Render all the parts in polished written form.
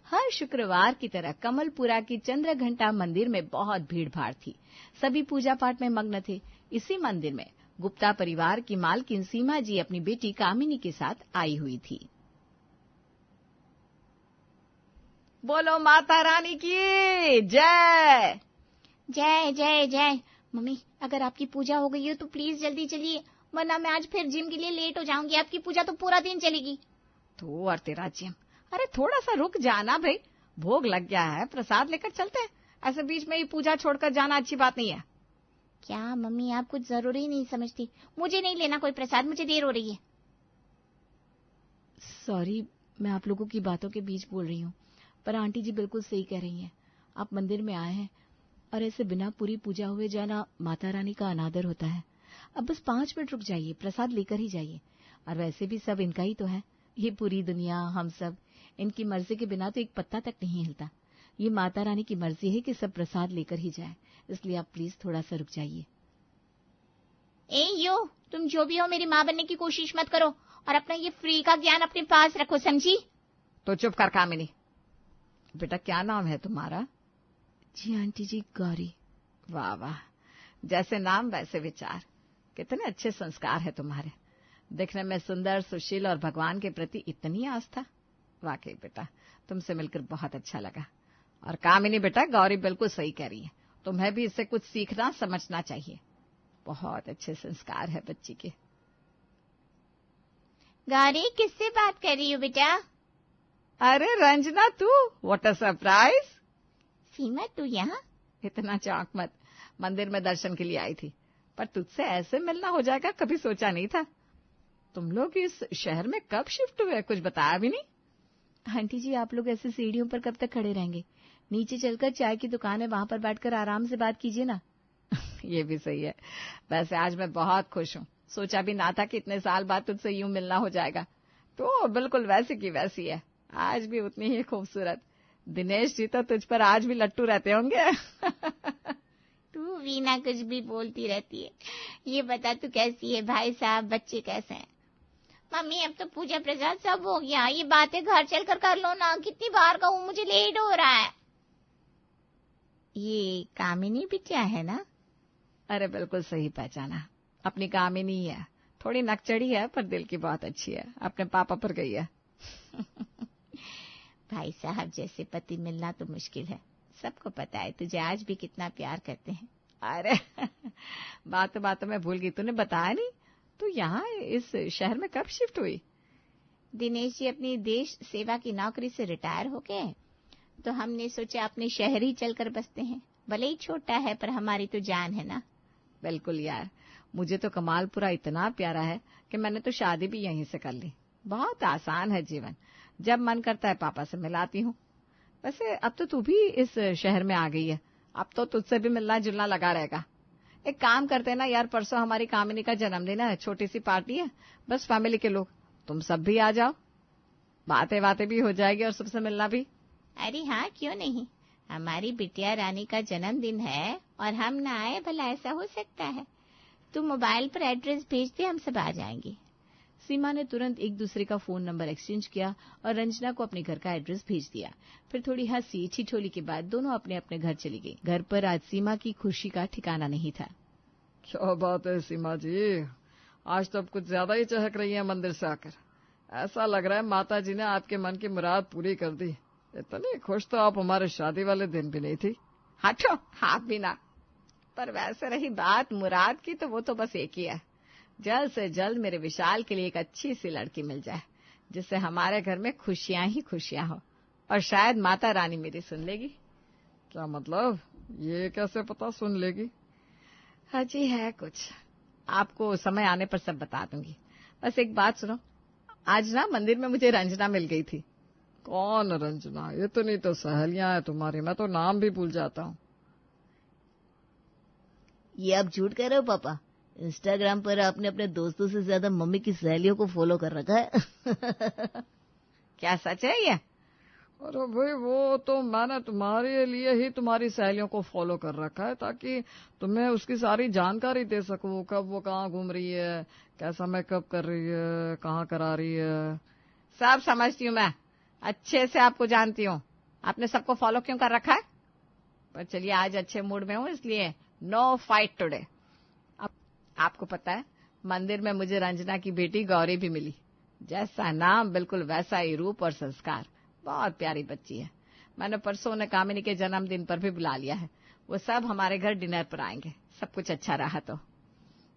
हर शुक्रवार की तरह कमलपुरा की चंद्र घंटा मंदिर में बहुत भीड़ भाड़ थी। सभी पूजा पाठ में मग्न थे। इसी मंदिर में गुप्ता परिवार की मालकिन सीमा जी अपनी बेटी कामिनी के साथ आई हुई थी। बोलो माता रानी की जय। जय जय जय। मम्मी, अगर आपकी पूजा हो गई हो तो प्लीज जल्दी चलिए, वरना मैं आज फिर जिम के लिए लेट हो जाऊंगी। आपकी पूजा तो पूरा दिन चलेगी। तो और तेरा जिम, अरे थोड़ा सा रुक जाना भाई, भोग लग गया है, प्रसाद लेकर चलते हैं। ऐसे बीच में ही पूजा छोड़कर जाना अच्छी बात नहीं है। क्या मम्मी, आप कुछ जरूरी नहीं समझती। मुझे नहीं लेना कोई प्रसाद, मुझे देर हो रही है। सॉरी, मैं आप लोगों की बातों के बीच बोल रही हूँ, पर आंटी जी बिल्कुल सही कह रही हैं। आप मंदिर में आए हैं और ऐसे बिना पूरी पूजा हुए जाना माता रानी का अनादर होता है। अब बस 5 मिनट रुक जाइए, प्रसाद लेकर ही जाइए। और वैसे भी सब इनका ही तो है, ये पूरी दुनिया, हम सब, इनकी मर्जी के बिना तो एक पत्ता तक नहीं हिलता। ये माता रानी की मर्जी है कि सब प्रसाद लेकर ही जाए, इसलिए आप प्लीज थोड़ा सा रुक जाइए। यो, तुम जो भी हो मेरी माँ बनने की कोशिश मत करो और अपना ये फ्री का ज्ञान अपने पास रखो, समझी? तो चुप कर कामिनी। बेटा क्या नाम है तुम्हारा? जी आंटी जी, गौरी। वाह वाह, जैसे नाम वैसे विचार, कितने अच्छे संस्कार है तुम्हारे। दिखने में सुंदर, सुशील और भगवान के प्रति इतनी आस्था। वाकई बेटा, तुमसे मिलकर बहुत अच्छा लगा। और कामिनी बेटा, गौरी बिल्कुल सही कह रही है, तुम्हें भी इससे कुछ सीखना समझना चाहिए। बहुत अच्छे संस्कार है बच्ची के। गौरी, किससे बात कर रही हो बेटा? अरे रंजना, तू, व्हाट अ सरप्राइज। सीमा, तू यहाँ? इतना चौंक मत, मंदिर में दर्शन के लिए आई थी, पर तुझसे ऐसे मिलना हो जाएगा कभी सोचा नहीं था। तुम लोग इस शहर में कब शिफ्ट हुए, कुछ बताया भी नहीं। आंटी जी, आप लोग ऐसे सीढ़ियों पर कब तक खड़े रहेंगे? नीचे चलकर चाय की दुकान है, वहां पर बैठकर आराम से बात कीजिए ना। ये भी सही है। वैसे आज मैं बहुत खुश हूँ, सोचा भी ना था कि इतने साल बाद तुझसे यूं मिलना हो जाएगा। तो बिल्कुल वैसी की वैसी है, आज भी उतनी ही खूबसूरत। दिनेश जी तो तुझ पर आज भी लट्टू रहते होंगे। तू भी ना कुछ भी बोलती रहती है। ये बता, तू कैसी है? भाई साहब, बच्चे कैसे हैं? मम्मी, अब तो पूजा प्रसाद सब हो गया, ये बातें घर चलकर कर लो ना। कितनी बार कहूँ, मुझे लेट हो रहा है। ये कामिनी बिटिया है ना? अरे बिल्कुल सही पहचाना, अपनी कामिनी ही है। थोड़ी नकचड़ी है पर दिल की बहुत अच्छी है, अपने पापा पर गई है। भाई साहब जैसे पति मिलना तो मुश्किल है, सबको पता है तुझे आज भी कितना प्यार करते हैं। अरे बातों बातों में भूल गई, तूने बताया नहीं। तू यहाँ इस शहर में कब शिफ्ट हुई? दिनेश जी अपनी देश सेवा की नौकरी से रिटायर हो गए, तो हमने सोचा अपने शहर ही चलकर बसते हैं। भले ही छोटा है पर हमारी तो जान है ना। बिल्कुल यार, मुझे तो कमालपुरा इतना प्यारा है कि मैंने तो शादी भी यहीं से कर ली। बहुत आसान है जीवन, जब मन करता है पापा से मिलाती हूँ। वैसे अब तो तू भी इस शहर में आ गई है, अब तो तुझसे भी मिलना जुलना लगा रहेगा। एक काम करते ना यार, परसों हमारी कामिनी का जन्मदिन है, छोटी सी पार्टी है, बस फैमिली के लोग, तुम सब भी आ जाओ, बातें बातें भी हो जाएगी और सबसे मिलना भी। अरे हाँ, क्यों नहीं। हमारी बिटिया रानी का जन्मदिन है और हम ना आए, भला ऐसा हो सकता है? तू मोबाइल पर एड्रेस भेज दे, हम सब आ जाएंगे। सीमा ने तुरंत एक दूसरे का फोन नंबर एक्सचेंज किया और रंजना को अपने घर का एड्रेस भेज दिया। फिर थोड़ी हंसी ठिठोली के बाद दोनों अपने अपने घर चली गई। घर पर आज सीमा की खुशी का ठिकाना नहीं था। क्या बात है सीमा जी, आज तो कुछ ज्यादा ही चहक रही है मंदिर से आकर। ऐसा लग रहा है माता जी ने आपके मन की मुराद पूरी कर दी। इतनी खुश तो आप हमारे शादी वाले दिन भी नहीं थी। हटो, आप भी ना। पर वैसे रही बात मुराद की, तो वो तो बस एक ही है, जल्द से जल्द मेरे विशाल के लिए एक अच्छी सी लड़की मिल जाए, जिससे हमारे घर में खुशियां ही खुशियां हो। और शायद माता रानी मेरी सुन लेगी। क्या मतलब? ये कैसे पता सुन लेगी? जी है कुछ, आपको समय आने पर सब बता दूंगी। बस एक बात सुनो, आज ना मंदिर में मुझे रंजना मिल गई थी। कौन रंजना? ये तो नहीं तो सहेलियां हैं तुम्हारी, मैं तो नाम भी भूल जाता हूँ। ये आप झूठ कह रहे हो पापा? इंस्टाग्राम पर आपने अपने दोस्तों से ज्यादा मम्मी की सहेलियों को फॉलो कर रखा है। क्या सच है ये? अरे भाई, वो तो मैंने तुम्हारे लिए ही तुम्हारी सहेलियों को फॉलो कर रखा है, ताकि तुम्हें उसकी सारी जानकारी दे सकूं, कब वो कहाँ घूम रही है, कैसा मेकअप कर रही है, कहाँ करा रही है। सब समझती हूँ मैं, अच्छे से आपको जानती हूँ। आपने सबको फॉलो क्यों कर रखा है? पर चलिए, आज अच्छे मूड में हूं, इसलिए नो फाइट टुडे। अब आपको पता है, मंदिर में मुझे रंजना की बेटी गौरी भी मिली। जैसा नाम बिल्कुल वैसा ही रूप और संस्कार। बहुत प्यारी बच्ची है। मैंने परसों उन्हें कामिनी के जन्मदिन पर भी बुला लिया है। वो सब हमारे घर डिनर पर आएंगे, सब कुछ अच्छा रहा तो।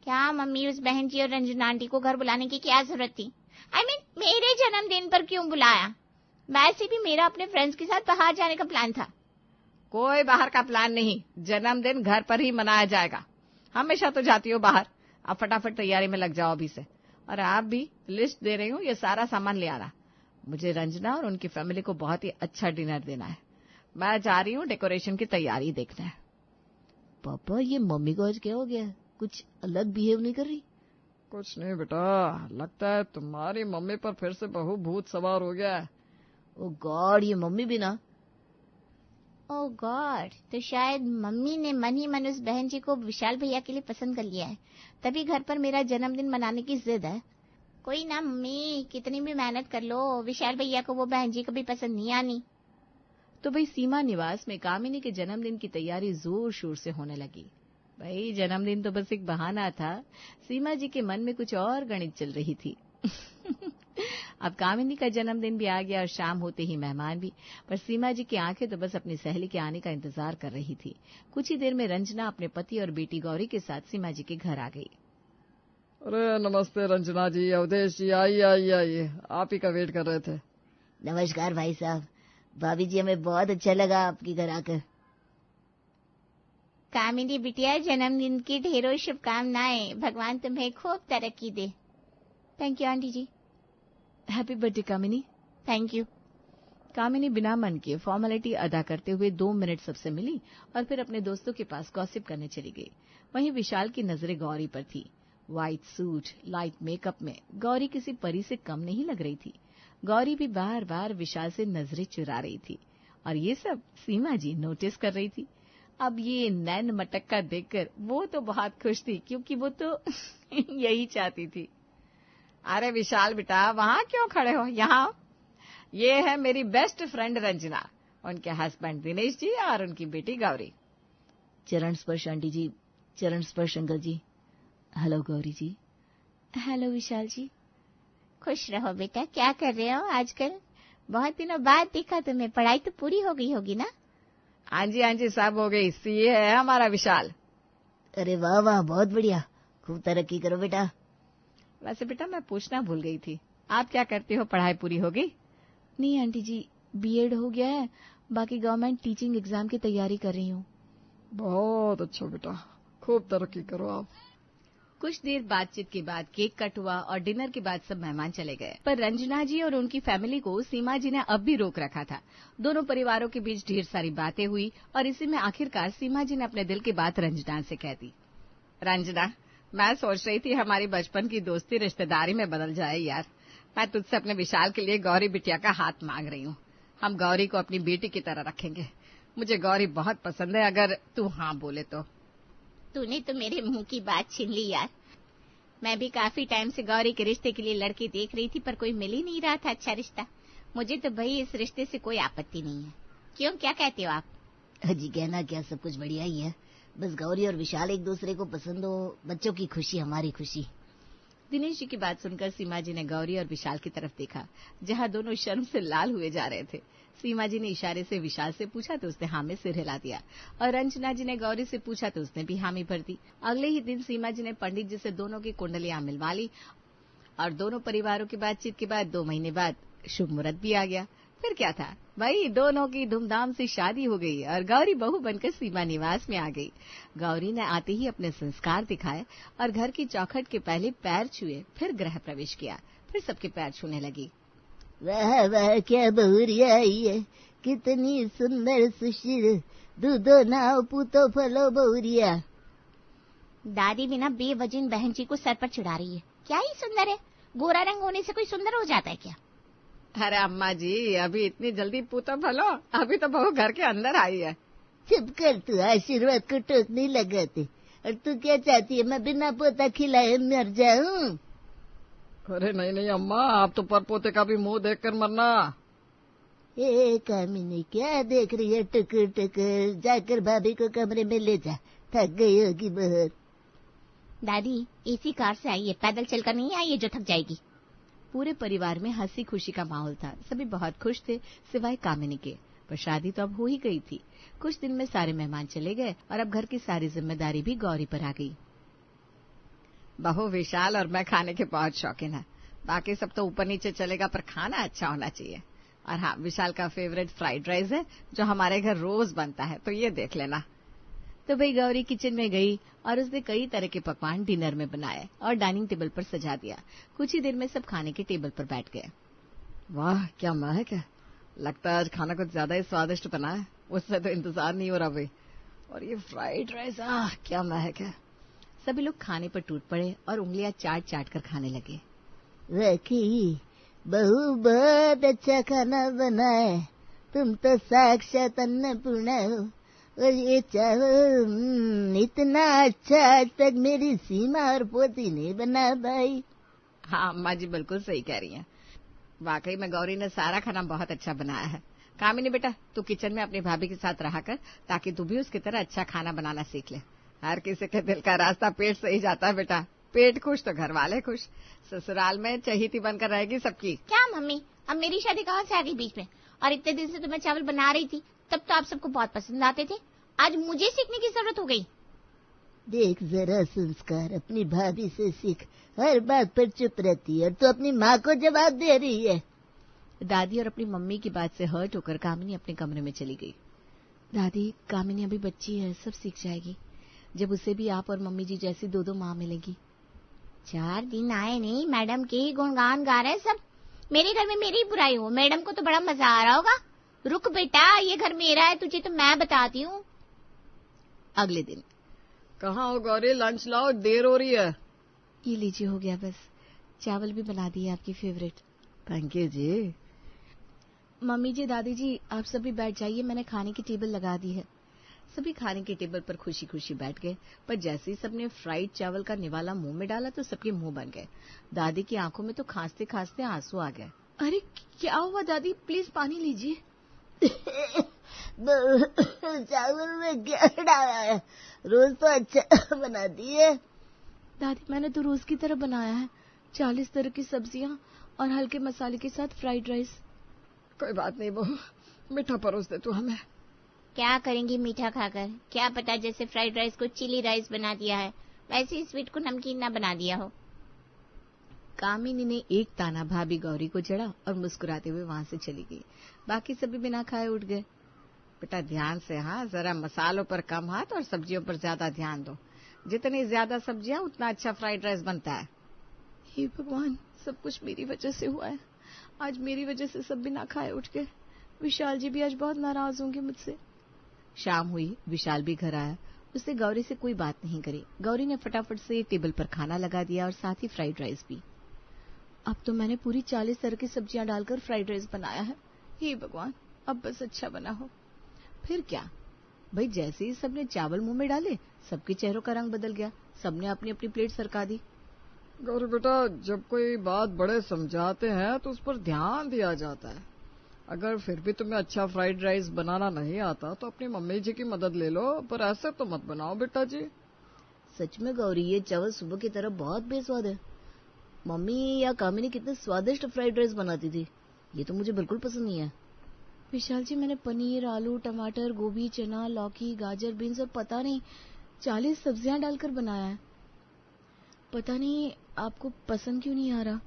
क्या मम्मी, उस बहन जी और रंजना आंटी को घर बुलाने की क्या जरूरत थी? I mean, मेरे जन्मदिन पर क्यों बुलाया? वैसे भी मेरा अपने फ्रेंड्स के साथ बाहर जाने का प्लान था। कोई बाहर का प्लान नहीं, जन्मदिन घर पर ही मनाया जाएगा। हमेशा तो जाती हो बाहर। अब फटाफट तैयारी में लग जाओ अभी से। और आप भी, लिस्ट दे रही हूँ, ये सारा सामान ले आना। मुझे रंजना और उनकी फैमिली को बहुत ही अच्छा डिनर देना है। मैं जा रही हूँ डेकोरेशन की तैयारी देखने। पापा, ये मम्मी को आज क्या हो गया? कुछ अलग बिहेव नहीं कर रही? कुछ नहीं बेटा, लगता है तुम्हारी मम्मी पर फिर से बहु भूत सवार हो गया है। ओ गॉड, ये मम्मी भी ना। ओह गॉड, तो शायद मम्मी ने मन ही मन उस बहन जी को विशाल भैया के लिए पसंद कर लिया है, तभी घर पर मेरा जन्मदिन मनाने की जिद है। कोई ना मम्मी, कितनी भी मेहनत कर लो, विशाल भैया को वो बहन जी कभी पसंद नहीं आनी। तो भाई सीमा निवास में कामिनी के जन्मदिन की तैयारी जोर शोर से होने लगी। भाई जन्मदिन तो बस एक बहाना था, सीमा जी के मन में कुछ और गणित चल रही थी। अब कामिनी का जन्मदिन भी आ गया और शाम होते ही मेहमान भी। पर सीमा जी की आंखें तो बस अपनी सहेली के आने का इंतजार कर रही थी। कुछ ही देर में रंजना अपने पति और बेटी गौरी के साथ सीमा जी के घर आ गई। अरे नमस्ते रंजना जी, अवधेश जी, आइए आइए आइए, आप ही का वेट कर रहे थे। नमस्कार भाई साहब। भाभी जी, हमें बहुत अच्छा लगा आपके घर आकर। कामिनी बिटिया, जन्मदिन की ढेरों शुभकामनाएं। भगवान तुम्हें खूब तरक्की दे। Thank you aunty ji. Happy birthday Kamini. Thank you. Kamini बिना मन के फॉर्मेलिटी अदा करते हुए 2 मिनट सबसे मिली और फिर अपने दोस्तों के पास गॉसिप करने चली गई। वहीं विशाल की नजरें गौरी पर थी। व्हाइट सूट, लाइट मेकअप में गौरी किसी परी से कम नहीं लग रही थी। गौरी भी बार बार विशाल से नजरें चुरा रही थी और ये सब सीमा जी नोटिस कर रही थी। अब ये नैन मटक्का देखकर वो तो बहुत खुश थी, क्योंकि वो तो यही चाहती थी। अरे विशाल बेटा, वहां क्यों खड़े हो, यहाँ। ये है मेरी बेस्ट फ्रेंड रंजना, उनके हस्बैंड दिनेश जी और उनकी बेटी गौरी। चरण स्पर्श आंटी जी, चरण स्पर्श अंकल जी। हेलो गौरी जी। हेलो विशाल जी। खुश रहो बेटा। क्या कर रहे हो आजकल? बहुत दिनों बाद देखा तुम्हें। पढ़ाई तो पूरी हो गई होगी ना? हाँ जी, सब हो गई। सीए है हमारा विशाल। अरे वाह वाह, बहुत बढ़िया, खूब तरक्की करो बेटा। वैसे बेटा, मैं पूछना भूल गई थी, आप क्या करते हो? पढ़ाई पूरी हो गई? नहीं आंटी जी, बीएड हो गया है, बाकी गवर्नमेंट टीचिंग एग्जाम की तैयारी कर रही हूँ। बहुत अच्छा बेटा, खूब तरक्की करो आप। कुछ देर बातचीत के बाद केक कट हुआ और डिनर के बाद सब मेहमान चले गए। पर रंजना जी और उनकी फैमिली को सीमा जी ने अब भी रोक रखा था। दोनों परिवारों के बीच ढेर सारी बातें हुई और इसी में आखिरकार सीमा जी ने अपने दिल की बात रंजना से कह दी। रंजना, मैं सोच रही थी हमारी बचपन की दोस्ती रिश्तेदारी में बदल जाए यार। मैं तुझसे अपने विशाल के लिए गौरी बिटिया का हाथ मांग रही हूँ। हम गौरी को अपनी बेटी की तरह रखेंगे। मुझे गौरी बहुत पसंद है, अगर तू हाँ बोले तो। तूने तो मेरे मुंह की बात छीन ली यार। मैं भी काफी टाइम से गौरी के रिश्ते के लिए लड़की देख रही थी, पर कोई मिल ही नहीं रहा था अच्छा रिश्ता। मुझे तो भाई इस रिश्ते से कोई आपत्ति नहीं है। क्यों, क्या कहते हो आप? जी कहना क्या, सब कुछ बढ़िया ही है। बस गौरी और विशाल एक दूसरे को पसंद हो, बच्चों की खुशी हमारी खुशी। दिनेश जी की बात सुनकर सीमा जी ने गौरी और विशाल की तरफ देखा, जहां दोनों शर्म से लाल हुए जा रहे थे। सीमा जी ने इशारे से विशाल से पूछा तो उसने हाँ में सिर हिला दिया और रंजना जी ने गौरी से पूछा तो उसने भी हामी भर दी। अगले ही दिन सीमा जी ने पंडित जी से दोनों की कुंडलियां मिलवा ली और दोनों परिवारों की बातचीत के बाद 2 महीने बाद शुभ मुहूर्त भी आ गया। फिर क्या था भाई, दोनों की धूमधाम से शादी हो गई और गौरी बहू बनकर सीमा निवास में आ गई। गौरी ने आते ही अपने संस्कार दिखाए और घर की चौखट के पहले पैर छुए, फिर गृह प्रवेश किया, फिर सबके पैर छूने लगी। वाह वाह, क्या बहुरिया आई है, कितनी सुंदर सुशील, दूधो नाव पूतो फलो बहुरिया। दादी भी ना बेवजह बहन जी को सर पर चढ़ा रही है। क्या ही सुंदर है? गोरा रंग होने से कोई सुंदर हो जाता है क्या? अरे अम्मा जी, अभी इतनी जल्दी पूतो फलो, अभी तो बहू घर के अंदर आई है। चुप कर तू, आशीर्वाद को टोकने लगाते। और तू क्या चाहती है, मैं बिना पोता खिलाए मर जाऊं? अरे नहीं नहीं अम्मा, आप तो परपोते का भी मुंह देखकर मरना। ए कामिनी, क्या देख रही है टुकुर टुकुर? जाकर भाभी को कमरे में ले जा, थक गई होगी बहुत। दादी एसी कार से आई है, पैदल चलकर नहीं आई है जो थक जाएगी। पूरे परिवार में हंसी खुशी का माहौल था। सभी बहुत खुश थे सिवाय कामिनी के। पर शादी तो अब हो ही गई थी। कुछ दिन में सारे मेहमान चले गए और अब घर की सारी जिम्मेदारी भी गौरी पर आ गई। बहू विशाल और मैं खाने के बहुत शौकीन है। बाकी सब तो ऊपर नीचे चलेगा, पर खाना अच्छा होना चाहिए। और हाँ, विशाल का फेवरेट फ्राइड राइस है जो हमारे घर रोज बनता है, तो ये देख लेना। तो भाई गौरी किचन में गई और उसने कई तरह के पकवान डिनर में बनाए और डाइनिंग टेबल पर सजा दिया। कुछ ही देर में सब खाने के टेबल पर बैठ गए। वाह, क्या महक है! लगता है आज खाना कुछ ज्यादा ही स्वादिष्ट बना है। उससे तो इंतजार नहीं हो रहा भाई। और ये फ्राइड राइस, क्या महक है! सभी लोग खाने पर टूट पड़े और उंगलियां चाट चाट कर खाने लगे। रखी, बहू बहुत अच्छा खाना बनाए, तुम तो साक्षात अन्नपूर्णा हो। और ये चावल इतना अच्छा आज तक मेरी सीमा और पोती नहीं बना भाई। हाँ अम्मा जी बिल्कुल सही कह रही हैं। वाकई में गौरी ने सारा खाना बहुत अच्छा बनाया है। कामिनी बेटा, तू किचन में अपनी भाभी के साथ रहा कर, ताकि तू भी उसकी तरह अच्छा खाना बनाना सीख ले। हर किसी के दिल का रास्ता पेट से ही जाता है बेटा। पेट खुश तो घर वाले खुश। ससुराल में चहीती बनकर रहेगी सबकी। क्या मम्मी, अब मेरी शादी कहाँ से आ गई बीच में? और इतने दिन से तो मैं चावल बना रही थी, तब तो आप सबको बहुत पसंद आते थे। आज मुझे सीखने की जरूरत हो गई। देख जरा संस्कार, अपनी भाभी से सीख। हर बात पर चुप रहती है और तू अपनी माँ को जवाब दे रही है। दादी और अपनी मम्मी की बात से हर्ट होकर कामिनी अपने कमरे में चली गई। दादी, कामिनी अभी बच्ची है, सब सीख जाएगी। जब उसे भी आप और मम्मी जी जैसी दो दो माँ मिलेगी। 4 दिन आए नहीं, मैडम के ही गुणगान गा रहे सब। मेरे घर में मेरी ही बुराई हो, मैडम को तो बड़ा मजा आ रहा होगा। रुक बेटा, ये घर मेरा है, तुझे तो मैं बताती हूँ। अगले दिन, कहाँ हो गौरी? लंच लाओ, देर हो रही है। ये लीजिए, हो गया बस। चावल भी बना दिए आपकी favourite. Thank you ji. Mummy ji, दादी जी, आप सभी बैठ जाइए, मैंने खाने की टेबल लगा दी है। सभी खाने की टेबल पर खुशी खुशी बैठ गए। पर जैसे ही सबने फ्राइड चावल का निवाला मुंह में डाला तो सबके मुंह बन गए। दादी की आंखों में तो खांसते खांसते आंसू आ गए। अरे क्या हुआ दादी? प्लीज पानी लीजिए। चावल में क्या डाला है? रोज तो अच्छा बनाती है। दादी, मैंने तो रोज की तरह बनाया है। 40 तरह की सब्जियां और हल्के मसाले के साथ फ्राइड राइस। कोई बात नहीं बहू, मीठा परोस दे तू हमें। क्या करेंगी मीठा खाकर? क्या पता जैसे फ्राइड राइस को चिली राइस बना दिया है, वैसे ही स्वीट को नमकीन ना बना दिया हो। कामिनी ने एक ताना भाभी गौरी को जड़ा और मुस्कुराते हुए वहां से चली गई। बाकी सभी बिना खाए उठ गए। बेटा ध्यान से, हाँ, जरा मसालों पर कम हाथ और सब्जियों पर ज्यादा ध्यान दो। जितनी ज्यादा सब्जियां उतना अच्छा फ्राइड राइस बनता है। हे भगवान, सब कुछ मेरी वजह से हुआ है। आज मेरी वजह से सब बिना खाए उठ गए। विशाल जी भी आज बहुत नाराज होंगे मुझसे। शाम हुई, विशाल भी घर आया। उसने गौरी से कोई बात नहीं करी। गौरी ने फटाफट से टेबल पर खाना लगा दिया और साथ ही फ्राइड राइस भी। अब तो मैंने पूरी 40 तरह की सब्जियां डालकर फ्राइड राइस बनाया है। हे भगवान, अब बस अच्छा बना हो। फिर क्या भाई, जैसे ही सबने चावल मुंह में डाले, सबके चेहरों का रंग बदल गया। सबने अपनी अपनी प्लेट सरका दी। गौरी बेटा, जब कोई बात बड़े समझाते हैं तो उस पर ध्यान दिया जाता है। अगर फिर भी तुम्हें अच्छा फ्राइड राइस बनाना नहीं आता तो अपनी मम्मी जी की मदद ले लो, पर ऐसे तो मत बनाओ बेटा जी। सच में गौरी, ये चावल सुबह की तरह बहुत बेस्वाद है। मम्मी या कामिनी कितने स्वादिष्ट फ्राइड राइस बनाती थी, ये तो मुझे बिल्कुल पसंद नहीं है। विशाल जी, मैंने पनीर, आलू, टमाटर, गोभी, चना, लौकी, गाजर, बीन्स और पता नहीं 40 सब्जियां डालकर बनाया है। पता नहीं आपको पसंद क्यों नहीं आ रहा।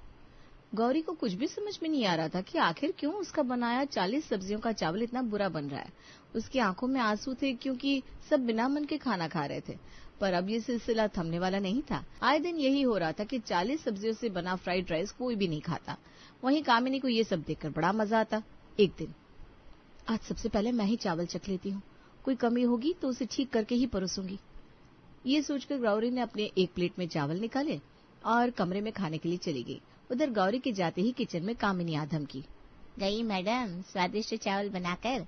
गौरी को कुछ भी समझ में नहीं आ रहा था कि आखिर क्यों उसका बनाया 40 सब्जियों का चावल इतना बुरा बन रहा है। उसकी आंखों में आंसू थे क्योंकि सब बिना मन के खाना खा रहे थे। पर अब ये सिलसिला थमने वाला नहीं था। आए दिन यही हो रहा था कि 40 सब्जियों से बना फ्राइड राइस कोई भी नहीं खाता। वहीं कामिनी को ये सब देखकर बड़ा मजा आता। एक दिन, आज सबसे पहले मैं ही चावल चख लेती हूँ, कोई कमी होगी तो उसे ठीक करके ही परोसूंगी। ये सोचकर गौरी ने अपने एक प्लेट में चावल निकाले और कमरे में खाने के लिए चली गई। उधर गौरी के जाते ही किचन में कामिनी आधम की। गई मैडम स्वादिष्ट चावल बनाकर,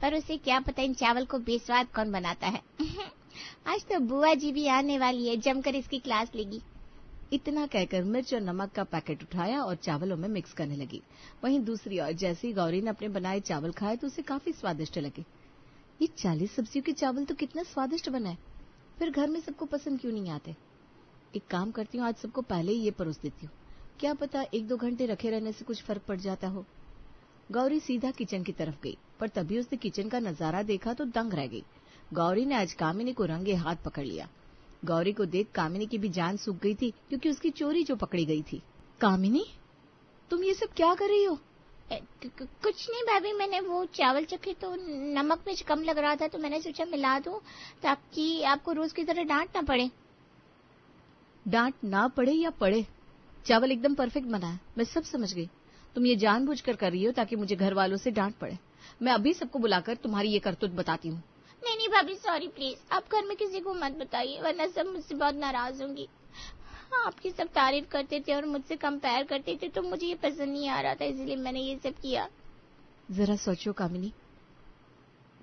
पर उसे क्या पता इन चावल को बेस्वाद कौन बनाता है। आज तो बुआ जी भी आने वाली है, जमकर इसकी क्लास लेगी। इतना कहकर मिर्च और नमक का पैकेट उठाया और चावलों में मिक्स करने लगी। वहीं दूसरी ओर जैसे ही गौरी ने अपने बनाए चावल खाए तो उसे काफी स्वादिष्ट लगे। ये 40 सब्जियों के चावल तो कितना स्वादिष्ट बना है, फिर घर में सबको पसंद क्यों नहीं आते? एक काम करती हूँ, आज सबको पहले ही ये परोस देती हूँ, क्या पता 1-2 घंटे रखे रहने से कुछ फर्क पड़ जाता हो। गौरी सीधा किचन की तरफ गई, पर तभी उसने किचन का नजारा देखा तो दंग रह गई। गौरी ने आज कामिनी को रंगे हाथ पकड़ लिया। गौरी को देख कामिनी की भी जान सूख गई थी, क्योंकि उसकी चोरी जो पकड़ी गई थी। कामिनी, तुम ये सब क्या कर रही हो? कुछ नहीं भाभी, मैंने वो चावल चखे तो नमक मिर्च कम लग रहा था तो मैंने सोचा मिला दूं ताकि आपको रोज की तरह डांट ना पड़े। डांट ना पड़े या पड़े, चावल एकदम परफेक्ट बना है, मैं सब समझ गई। तुम ये जानबूझकर कर रही हो ताकि मुझे घर वालों से डांट पड़े। मैं अभी सबको बुलाकर तुम्हारी ये करतूत बताती हूँ। नहीं भाभी, सॉरी प्लीज, आप घर में किसी को मत बताइए वरना सब मुझसे बहुत नाराज होंगी। आपकी सब तारीफ करते थे और मुझसे कंपेयर करते थे तो मुझे ये पसंद नहीं आ रहा था, इसलिए मैंने ये सब किया। जरा सोचो कामिनी,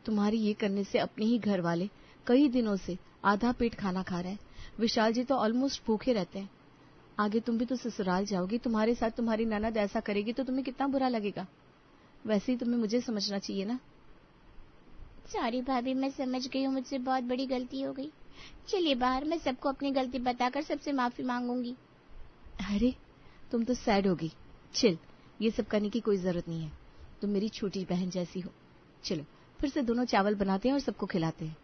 तुम्हारी ये करने से अपने ही घर वाले कई दिनों से आधा पेट खाना खा रहे हैं। विशाल जी तो ऑलमोस्ट भूखे रहते हैं। आगे तुम भी तो ससुराल जाओगी, तुम्हारे साथ तुम्हारी ननद ऐसा करेगी तो तुम्हें कितना बुरा लगेगा। वैसे ही तुम्हें मुझे समझना चाहिए ना। सॉरी भाभी, मैं समझ गई हूँ, मुझसे बहुत बड़ी गलती हो गई। चलिए बाहर, मैं सबको अपनी गलती बताकर सबसे माफी मांगूंगी। अरे तुम तो सैड होगी। चिल, ये सब करने की कोई जरूरत नहीं है, तुम मेरी छोटी बहन जैसी हो। चलो फिर से दोनों चावल बनाते हैं और सबको खिलाते हैं।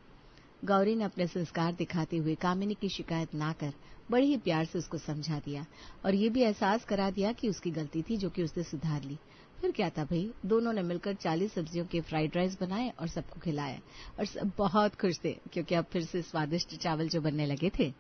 गौरी ने अपने संस्कार दिखाते हुए कामिनी की शिकायत ना कर बड़े ही प्यार से उसको समझा दिया और ये भी एहसास करा दिया कि उसकी गलती थी जो कि उसने सुधार ली। फिर क्या था भाई, दोनों ने मिलकर 40 सब्जियों के फ्राइड राइस बनाए और सबको खिलाया और सब बहुत खुश थे, क्योंकि अब फिर से स्वादिष्ट चावल जो बनने लगे थे।